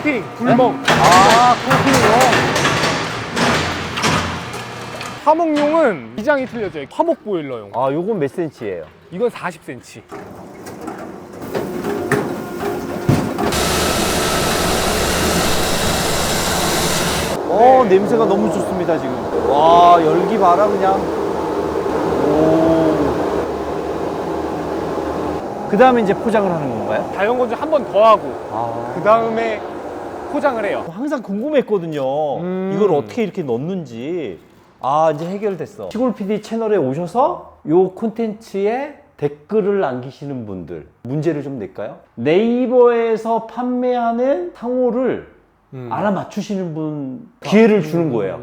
캠핑, 불멍. 아, 캠핑용. 화목용은 기장이 틀려져요. 화목 보일러용. 아, 요건 몇 센치예요? 이건 40cm. 냄새가 너무 좋습니다, 지금. 와, 열기 봐라, 그냥. 오. 그 다음에 이제 포장을 하는 건가요? 다연건조 한 번 더 하고 아. 그 다음에 포장을 해요. 항상 궁금했거든요. 이걸 어떻게 이렇게 넣는지. 아, 이제 해결됐어. 시골 PD 채널에 오셔서 요 콘텐츠에 댓글을 남기시는 분들 문제를 좀 낼까요? 네이버에서 판매하는 상호를 알아맞추시는 분 기회를 주는 거예요.